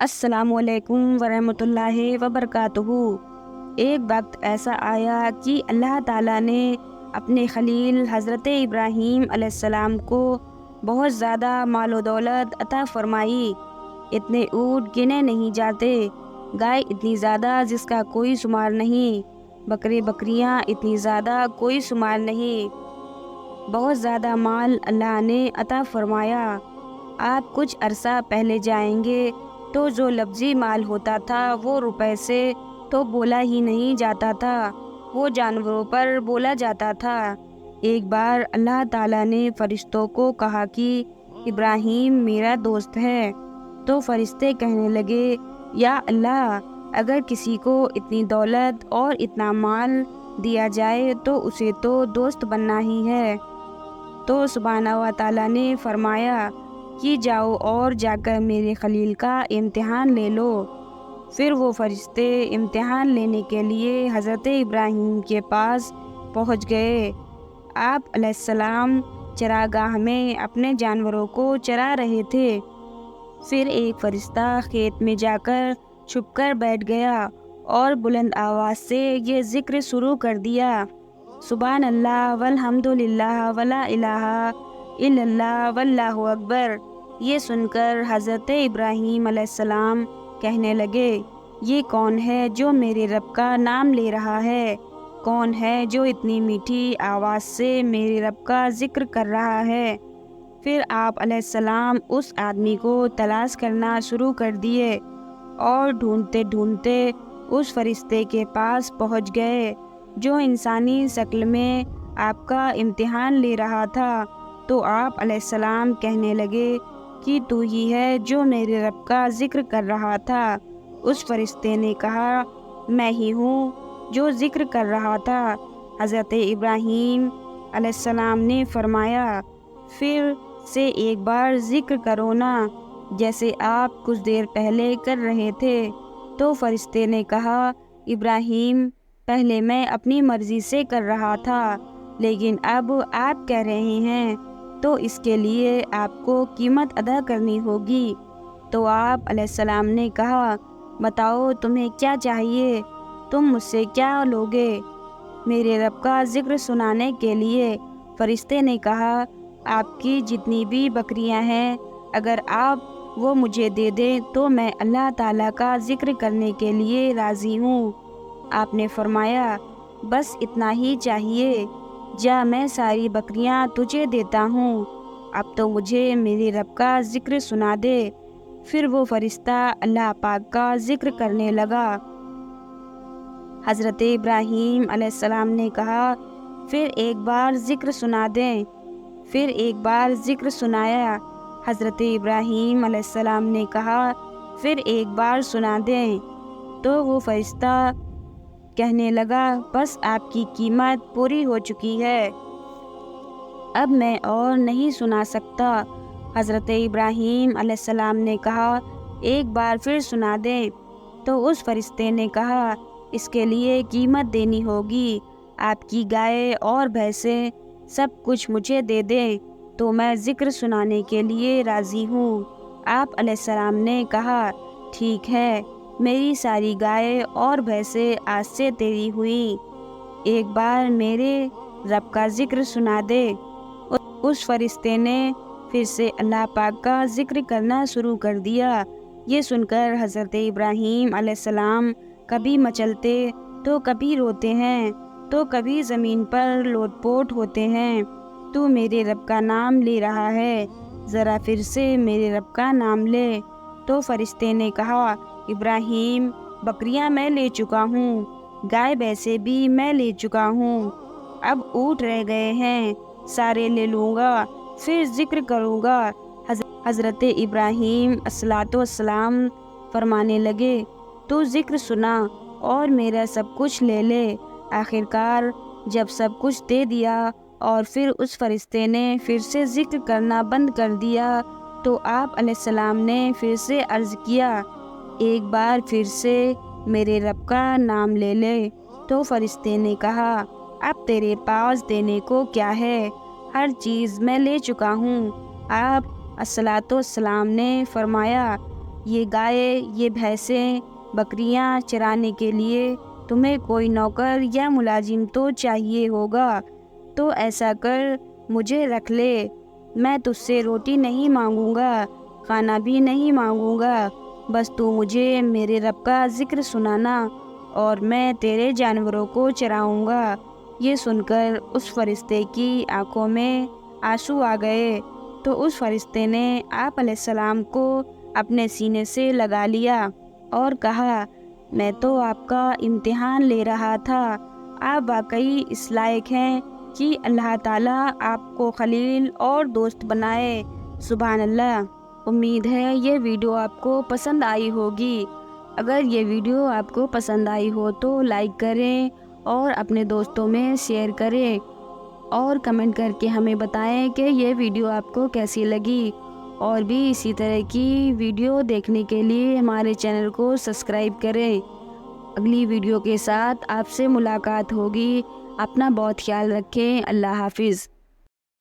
السلام علیکم ورحمۃ اللہ وبرکاتہ۔ ایک وقت ایسا آیا کہ اللہ تعالیٰ نے اپنے خلیل حضرت ابراہیم علیہ السلام کو بہت زیادہ مال و دولت عطا فرمائی۔ اتنے اونٹ گنے نہیں جاتے، گائے اتنی زیادہ جس کا کوئی شمار نہیں، بکریاں اتنی زیادہ کوئی شمار نہیں، بہت زیادہ مال اللہ نے عطا فرمایا۔ آپ کچھ عرصہ پہلے جائیں گے تو جو لفظی مال ہوتا تھا وہ روپے سے تو بولا ہی نہیں جاتا تھا، وہ جانوروں پر بولا جاتا تھا۔ ایک بار اللہ تعالیٰ نے فرشتوں کو کہا کہ ابراہیم میرا دوست ہے، تو فرشتے کہنے لگے یا اللہ، اگر کسی کو اتنی دولت اور اتنا مال دیا جائے تو اسے تو دوست بننا ہی ہے۔ تو سبحانہ و تعالیٰ نے فرمایا کہ جاؤ اور جا کر میرے خلیل کا امتحان لے لو۔ پھر وہ فرشتے امتحان لینے کے لیے حضرت ابراہیم کے پاس پہنچ گئے۔ آپ علیہ السلام چراگاہ میں اپنے جانوروں کو چرا رہے تھے۔ پھر ایک فرشتہ کھیت میں جا کر چھپ کر بیٹھ گیا اور بلند آواز سے یہ ذکر شروع کر دیا، سبحان اللہ والحمد للہ ولا الہ الا اللہ واللہ اکبر۔ یہ سن کر حضرت ابراہیم علیہ السلام کہنے لگے، یہ کون ہے جو میرے رب کا نام لے رہا ہے؟ کون ہے جو اتنی میٹھی آواز سے میرے رب کا ذکر کر رہا ہے؟ پھر آپ علیہ السلام اس آدمی کو تلاش کرنا شروع کر دیے اور ڈھونڈتے ڈھونڈتے اس فرشتے کے پاس پہنچ گئے جو انسانی شکل میں آپ کا امتحان لے رہا تھا۔ تو آپ علیہ السلام کہنے لگے کہ تو ہی ہے جو میرے رب کا ذکر کر رہا تھا۔ اس فرشتے نے کہا، میں ہی ہوں جو ذکر کر رہا تھا۔ حضرت ابراہیم علیہ السلام نے فرمایا، پھر سے ایک بار ذکر کرو نا، جیسے آپ کچھ دیر پہلے کر رہے تھے۔ تو فرشتے نے کہا، ابراہیم، پہلے میں اپنی مرضی سے کر رہا تھا، لیکن اب آپ کہہ رہے ہیں تو اس کے لیے آپ کو قیمت ادا کرنی ہوگی۔ تو آپ علیہ السلام نے کہا، بتاؤ تمہیں کیا چاہیے، تم مجھ سے کیا لوگے؟ میرے رب کا ذکر سنانے کے لیے۔ فرشتے نے کہا، آپ کی جتنی بھی بکریاں ہیں اگر آپ وہ مجھے دے دیں تو میں اللہ تعالیٰ کا ذکر کرنے کے لیے راضی ہوں۔ آپ نے فرمایا، بس اتنا ہی چاہیے، جا میں ساری بکریاں تجھے دیتا ہوں، اب تو مجھے میرے رب کا ذکر سنا دے۔ پھر وہ فرشتہ اللہ پاک کا ذکر کرنے لگا۔ حضرت ابراہیم علیہ السلام نے کہا، پھر ایک بار ذکر سنا دیں۔ پھر ایک بار ذکر سنایا۔ حضرت ابراہیم علیہ السلام نے کہا، پھر ایک بار سنا دیں۔ تو وہ فرشتہ کہنے لگا، بس آپ کی قیمت پوری ہو چکی ہے، اب میں اور نہیں سنا سکتا۔ حضرت ابراہیم علیہ السلام نے کہا، ایک بار پھر سنا دیں۔ تو اس فرشتے نے کہا، اس کے لیے قیمت دینی ہوگی، آپ کی گائے اور بھینسیں سب کچھ مجھے دے دیں تو میں ذکر سنانے کے لیے راضی ہوں۔ آپ علیہ السلام نے کہا، ٹھیک ہے، میری ساری گائے اور بھینسیں آج سے تیری ہوئیں، ایک بار میرے رب کا ذکر سنا دے۔ اس فرشتے نے پھر سے اللہ پاک کا ذکر کرنا شروع کر دیا۔ یہ سن کر حضرت ابراہیم علیہ السلام کبھی مچلتے تو کبھی روتے ہیں، تو کبھی زمین پر لوٹ پوٹ ہوتے ہیں۔ تو میرے رب کا نام لے رہا ہے، ذرا پھر سے میرے رب کا نام لے۔ تو فرشتے نے کہا، ابراہیم، بکریاں میں لے چکا ہوں، گائے بھینسیں بھی میں لے چکا ہوں، اب اونٹ رہ گئے ہیں، سارے لے لوں گا، پھر ذکر کروں گا۔ حضرت ابراہیم علیہ السلام فرمانے لگے، تو ذکر سنا اور میرا سب کچھ لے لے۔ آخر کار جب سب کچھ دے دیا اور پھر اس فرشتے نے پھر سے ذکر کرنا بند کر دیا تو آپ علیہ السلام نے پھر سے عرض کیا، ایک بار پھر سے میرے رب کا نام لے لے۔ تو فرشتے نے کہا، اب تیرے پاس دینے کو کیا ہے، ہر چیز میں لے چکا ہوں۔ آپ علیہ السلام نے فرمایا، یہ گائے، یہ بھینسیں، بکریاں چرانے کے لیے تمہیں کوئی نوکر یا ملازم تو چاہیے ہوگا، تو ایسا کر مجھے رکھ لے۔ میں تجھ سے روٹی نہیں مانگوں گا، کھانا بھی نہیں مانگوں گا، بس تو مجھے میرے رب کا ذکر سنانا اور میں تیرے جانوروں کو چراؤں گا۔ یہ سن کر اس فرشتے کی آنکھوں میں آنسو آ گئے، تو اس فرشتے نے آپ علیہ السلام کو اپنے سینے سے لگا لیا اور کہا، میں تو آپ کا امتحان لے رہا تھا، آپ واقعی اس لائق ہیں کہ اللہ تعالیٰ آپ کو خلیل اور دوست بنائے۔ سبحان اللہ۔ امید ہے یہ ویڈیو آپ کو پسند آئی ہوگی۔ اگر یہ ویڈیو آپ کو پسند آئی ہو تو لائک کریں اور اپنے دوستوں میں شیئر کریں، اور کمنٹ کر کے ہمیں بتائیں کہ یہ ویڈیو آپ کو کیسی لگی، اور بھی اسی طرح کی ویڈیو دیکھنے کے لیے ہمارے چینل کو سبسکرائب کریں۔ اگلی ویڈیو کے ساتھ آپ سے ملاقات ہوگی۔ اپنا بہت خیال رکھیں۔ اللہ حافظ۔